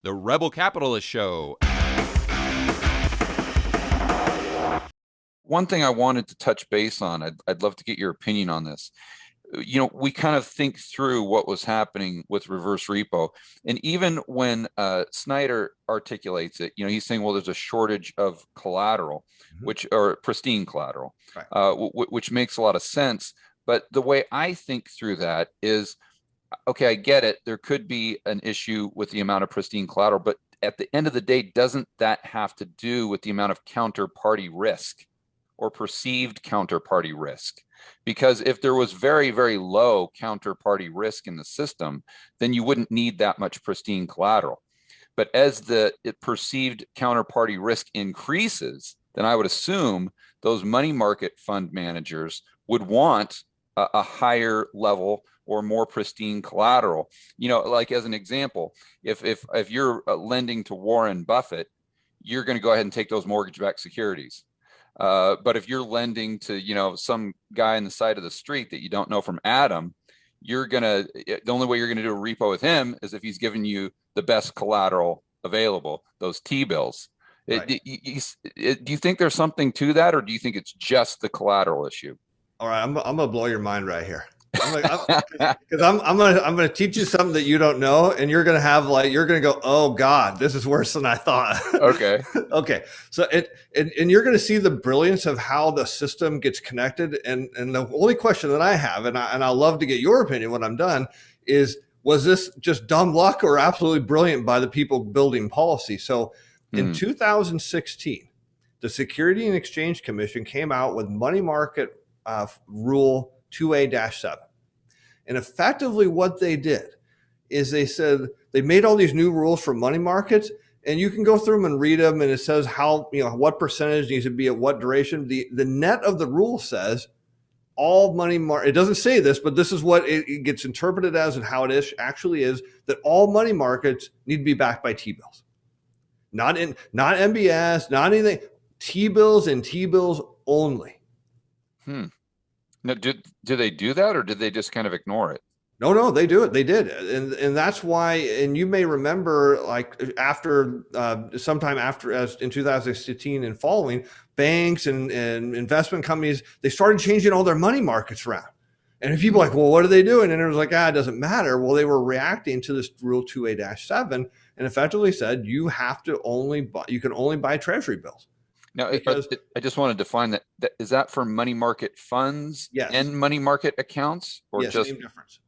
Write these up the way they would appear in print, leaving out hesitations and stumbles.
The Rebel Capitalist Show. One thing I wanted to touch base on, I'd love to get your opinion on this. We kind of think through what was happening with reverse repo. And even when Snyder articulates it, he's saying, well, there's a shortage of collateral, or pristine collateral, Right. Which makes a lot of sense. But the way I think through that is, okay, I get it. There could be an issue with the amount of pristine collateral, but at the end of the day, doesn't that have to do with the amount of counterparty risk or perceived counterparty risk? Because if there was very, very low counterparty risk in the system, then you wouldn't need that much pristine collateral. But as the perceived counterparty risk increases, then I would assume those money market fund managers would want a higher level or more pristine collateral. Like as an example, if you're lending to Warren Buffett, you're going to go ahead and take those mortgage-backed securities. But if you're lending to, some guy on the side of the street that you don't know from Adam, the only way you're going to do a repo with him is if he's giving you the best collateral available, those T-bills. Right. Do you think there's something to that, or do you think it's just the collateral issue? All right, I'm gonna blow your mind right here. Because I'm gonna teach you something that you don't know, and you're gonna go, oh God, this is worse than I thought. Okay. Okay. So and you're gonna see the brilliance of how the system gets connected. And the only question that I have, and I'll love to get your opinion when I'm done, is was this just dumb luck or absolutely brilliant by the people building policy? So in 2016, the Security and Exchange Commission came out with money market rule 2A-7. And effectively what they did is they said they made all these new rules for money markets, and you can go through them and read them, and it says how, what percentage needs to be at what duration. The net of the rule says all money market, it doesn't say this, but this is what it gets interpreted as, and how it actually is, that all money markets need to be backed by T-bills. Not MBS, not anything. T-bills and T-bills only. Now, do they do that, or did they just kind of ignore it? No, they do it. They did. And that's why, and you may remember, like sometime after, as in 2016 and following, banks and investment companies, they started changing all their money markets around. And people are like, well, what are they doing? And it was like, it doesn't matter. Well, they were reacting to this rule 2A-7 and effectively said, you can only buy Treasury bills. Now, I just want to define that. Is that for money market funds and money market accounts, or yes, just same difference?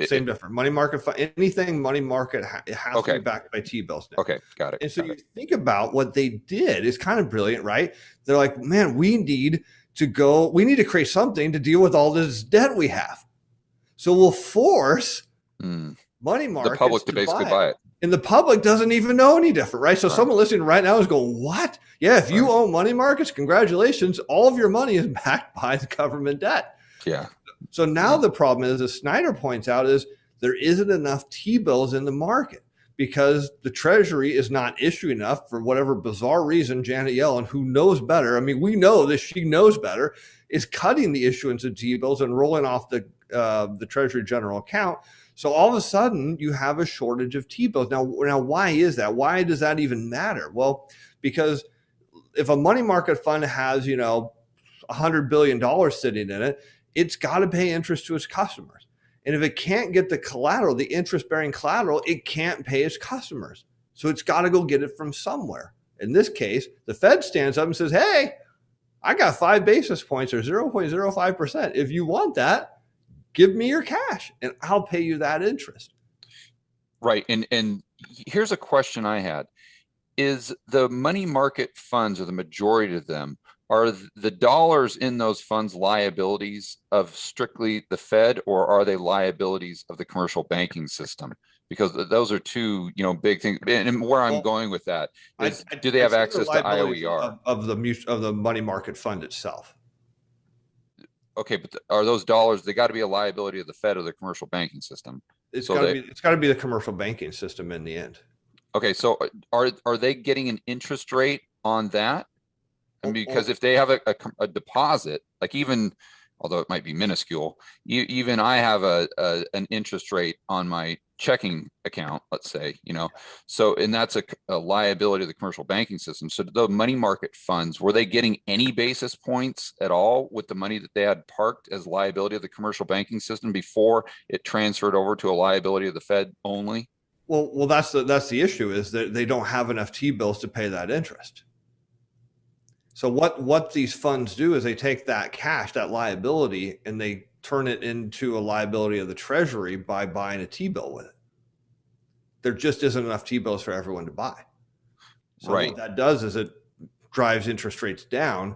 Same difference. Money market fund, anything money market it has to be backed by T-bills now. Okay, got it. And so think about what they did is kind of brilliant, right? They're like, man, we need to create something to deal with all this debt we have. So we'll force money markets the public to basically buy it. And the public doesn't even know any different, right? So someone listening right now is going, what? Yeah, if you own money markets, congratulations. All of your money is backed by the government debt. Yeah. So now the problem is, as Snyder points out, is there isn't enough T-bills in the market because the Treasury is not issuing enough for whatever bizarre reason. Janet Yellen, who knows better, I mean, we know that she knows better, is cutting the issuance of T-bills and rolling off the Treasury general account. So all of a sudden you have a shortage of T-bills. Now, why is that? Why does that even matter? Well, because if a money market fund has, $100 billion sitting in it, it's got to pay interest to its customers. And if it can't get the collateral, the interest-bearing collateral, it can't pay its customers. So it's got to go get it from somewhere. In this case, the Fed stands up and says, hey, I got 5 basis points or 0.05%. If you want that, give me your cash and I'll pay you that interest. Right. And here's a question I had. Is the money market funds, or the majority of them, are the dollars in those funds liabilities of strictly the Fed, or are they liabilities of the commercial banking system? Because those are two, big things. And where I'm going with that is, do they have access to IOER? Of the money market fund itself. Okay, but are those dollars, they got to be a liability of the Fed or the commercial banking system? It's got to be the commercial banking system in the end. Okay, so are they getting an interest rate on that? I mean, because if they have a deposit, like, even although it might be minuscule, even I have an interest rate on my checking account, let's say, so, and that's a liability of the commercial banking system. So the money market funds, were they getting any basis points at all with the money that they had parked as liability of the commercial banking system before it transferred over to a liability of the Fed only? Well, that's the issue, is that they don't have enough T-bills to pay that interest. So what these funds do is they take that cash, that liability, and they turn it into a liability of the Treasury by buying a T-bill with it. There just isn't enough T-bills for everyone to buy. So right. What that does is it drives interest rates down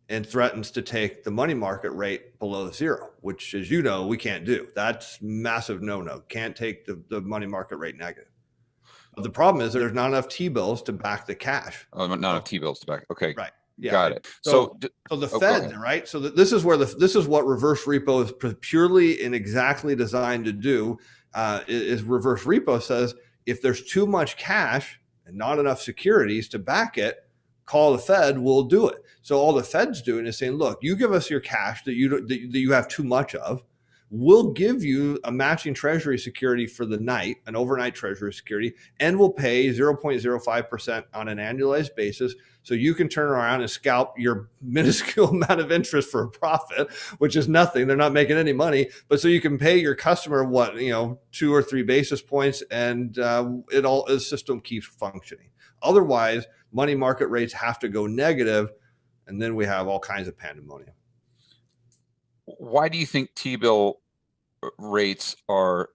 and threatens to take the money market rate below zero, which, as you know, we can't do. That's massive no-no. Can't take the money market rate negative. But the problem is there's not enough T-bills to back the cash. Oh, not enough T-bills to back. Okay. Right. Yeah. Got it. So the Fed, right? So this is what reverse repo is purely and exactly designed to do. Is reverse repo says if there's too much cash and not enough securities to back it, call the Fed, we'll do it. So all the Fed's doing is saying, look, you give us your cash that you have too much of. We'll give you a matching Treasury security for the night, an overnight Treasury security, and we'll pay 0.05% on an annualized basis. So you can turn around and scalp your minuscule amount of interest for a profit, which is nothing. They're not making any money, but so you can pay your customer 2 or 3 basis points, and the system keeps functioning. Otherwise, money market rates have to go negative, and then we have all kinds of pandemonium. Why do you think T-bill rates are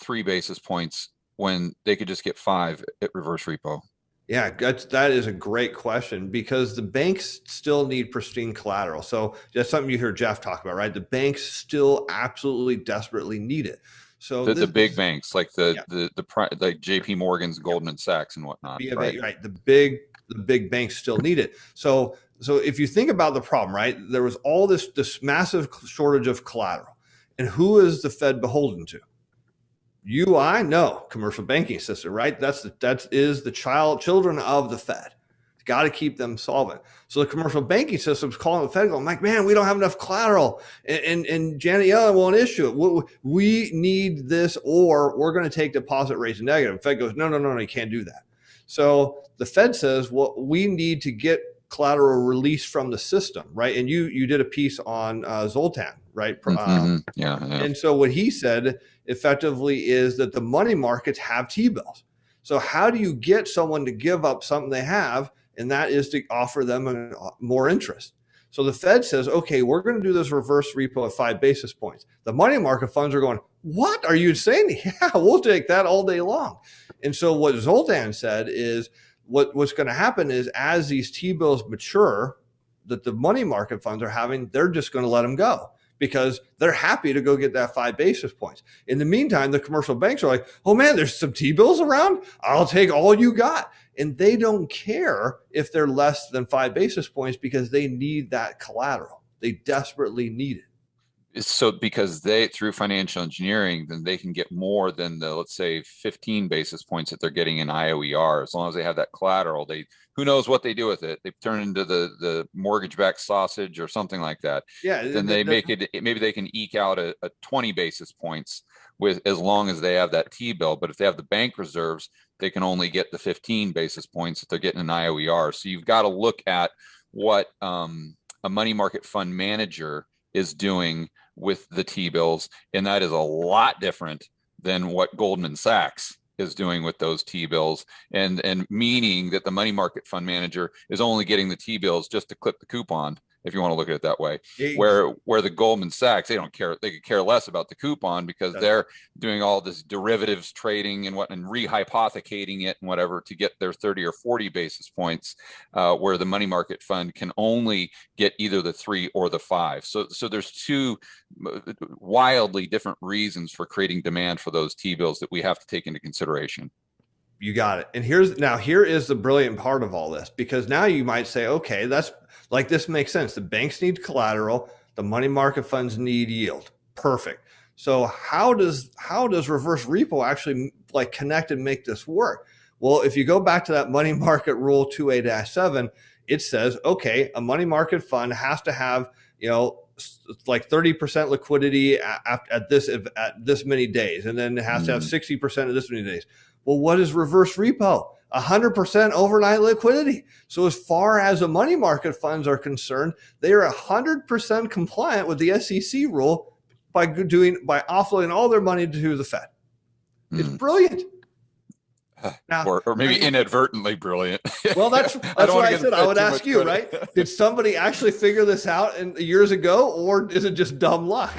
3 basis points when they could just get 5 at reverse repo? Yeah, that is a great question, because the banks still need pristine collateral. So that's something you hear Jeff talk about, right? The banks still absolutely desperately need it. So the big banks like the JP Morgan's, Goldman Sachs, and whatnot. Right. The big banks still need it. So if you think about the problem, right, there was all this massive shortage of collateral, and who is the Fed beholden to? No, commercial banking system, right? That is the children of the Fed. Got to keep them solvent. So the commercial banking system's calling the Fed, going, like, man, we don't have enough collateral, and Janet Yellen won't issue it. We need this, or we're going to take deposit rates negative. The Fed goes, no, you can't do that. So the Fed says, well, we need to get collateral released from the system, right? And you did a piece on Zoltan, right? Yeah. And so what he said effectively is that the money markets have T-bills. So how do you get someone to give up something they have? And that is to offer them more interest. So the Fed says, okay, we're going to do this reverse repo at 5 basis points. The money market funds are going, what are you saying? Yeah, we'll take that all day long. And so what Zoltan said is what's going to happen is, as these T-bills mature that the money market funds are having, they're just going to let them go, because they're happy to go get that 5 basis points. In the meantime, the commercial banks are like, oh man, there's some T-bills around. I'll take all you got. And they don't care if they're less than 5 basis points, because they need that collateral. They desperately need it. So because through financial engineering, then they can get more than the, let's say, 15 basis points that they're getting in IOER. As long as they have that collateral, who knows what they do with it? They turn into the mortgage-backed sausage or something like that. Yeah. Then maybe they can eke out a 20 basis points with, as long as they have that T-bill. But if they have the bank reserves, they can only get the 15 basis points that they're getting in IOER. So you've got to look at what a money market fund manager is doing with the T-bills, and that is a lot different than what Goldman Sachs is doing with those T-bills, and meaning that the money market fund manager is only getting the T-bills just to clip the coupon, if you want to look at it that way. Where the Goldman Sachs, they don't care, they could care less about the coupon, because they're doing all this derivatives trading and rehypothecating it and whatever to get their 30 or 40 basis points, where the money market fund can only get either the 3 or the 5. So there's 2 wildly different reasons for creating demand for those T-bills that we have to take into consideration. You got it. And here is the brilliant part of all this, because now you might say, okay, this makes sense. The banks need collateral. The money market funds need yield. Perfect. So how does reverse repo actually connect and make this work? Well, if you go back to that money market rule 2A-7, it says, okay, a money market fund has to have, like 30% liquidity at this many days, and then it has to have 60% of this many days. Well, what is reverse repo? 100% overnight liquidity. So as far as the money market funds are concerned, they are 100% compliant with the SEC rule by offloading all their money to the Fed. It's brilliant. Now, or maybe inadvertently brilliant. Well, that's what I said. I would ask you, right? Did somebody actually figure this out years ago, or is it just dumb luck?